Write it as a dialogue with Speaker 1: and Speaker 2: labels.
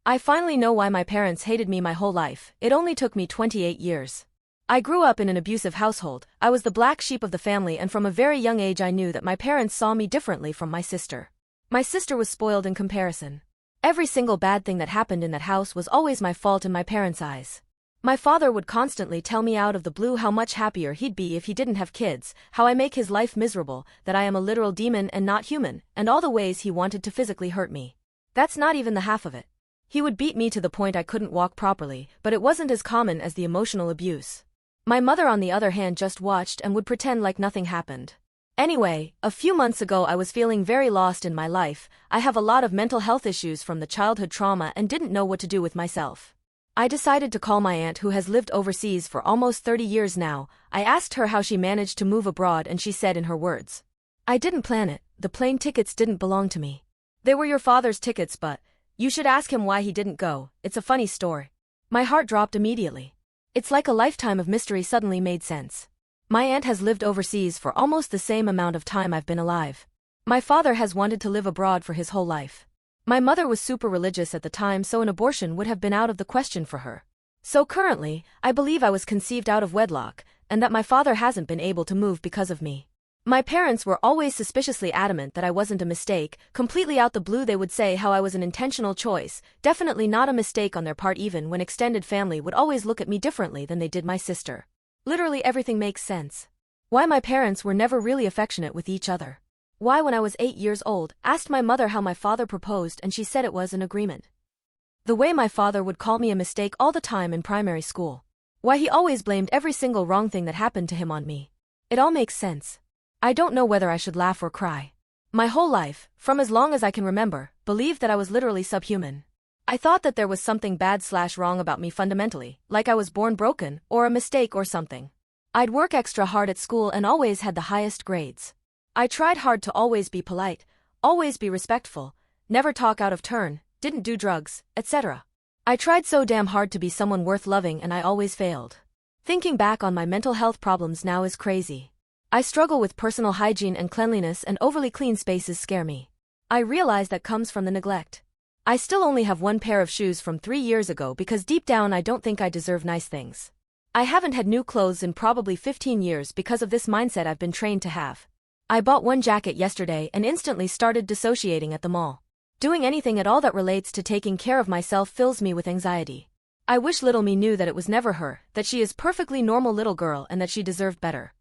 Speaker 1: I finally know why my parents hated me my whole life. It only took me 28 years. I grew up in an abusive household. I was the black sheep of the family, and from a very young age I knew that my parents saw me differently from my sister. My sister was spoiled in comparison. Every single bad thing that happened in that house was always my fault in my parents' eyes. My father would constantly tell me out of the blue how much happier he'd be if he didn't have kids, how I make his life miserable, that I am a literal demon and not human, and all the ways he wanted to physically hurt me. That's not even the half of it. He would beat me to the point I couldn't walk properly, but it wasn't as common as the emotional abuse. My mother, on the other hand, just watched and would pretend like nothing happened. Anyway, a few months ago I was feeling very lost in my life. I have a lot of mental health issues from the childhood trauma and didn't know what to do with myself. I decided to call my aunt, who has lived overseas for almost 30 years now. I asked her how she managed to move abroad, and she said in her words, "I didn't plan it. The plane tickets didn't belong to me. They were your father's tickets, but you should ask him why he didn't go. It's a funny story." My heart dropped immediately. It's like a lifetime of mystery suddenly made sense. My aunt has lived overseas for almost the same amount of time I've been alive. My father has wanted to live abroad for his whole life. My mother was super religious at the time, so an abortion would have been out of the question for her. So currently, I believe I was conceived out of wedlock, and that my father hasn't been able to move because of me. My parents were always suspiciously adamant that I wasn't a mistake. Completely out the blue they would say how I was an intentional choice, definitely not a mistake on their part, even when extended family would always look at me differently than they did my sister. Literally everything makes sense. Why my parents were never really affectionate with each other. Why, when I was 8 years old, asked my mother how my father proposed and she said it was an agreement. The way my father would call me a mistake all the time in primary school. Why he always blamed every single wrong thing that happened to him on me. It all makes sense. I don't know whether I should laugh or cry. My whole life, from as long as I can remember, believed that I was literally subhuman. I thought that there was something bad/wrong about me fundamentally, like I was born broken, or a mistake or something. I'd work extra hard at school and always had the highest grades. I tried hard to always be polite, always be respectful, never talk out of turn, didn't do drugs, etc. I tried so damn hard to be someone worth loving, and I always failed. Thinking back on my mental health problems now is crazy. I struggle with personal hygiene and cleanliness, and overly clean spaces scare me. I realize that comes from the neglect. I still only have one pair of shoes from 3 years ago because deep down I don't think I deserve nice things. I haven't had new clothes in probably 15 years because of this mindset I've been trained to have. I bought one jacket yesterday and instantly started dissociating at the mall. Doing anything at all that relates to taking care of myself fills me with anxiety. I wish little me knew that it was never her, that she is perfectly normal little girl and that she deserved better.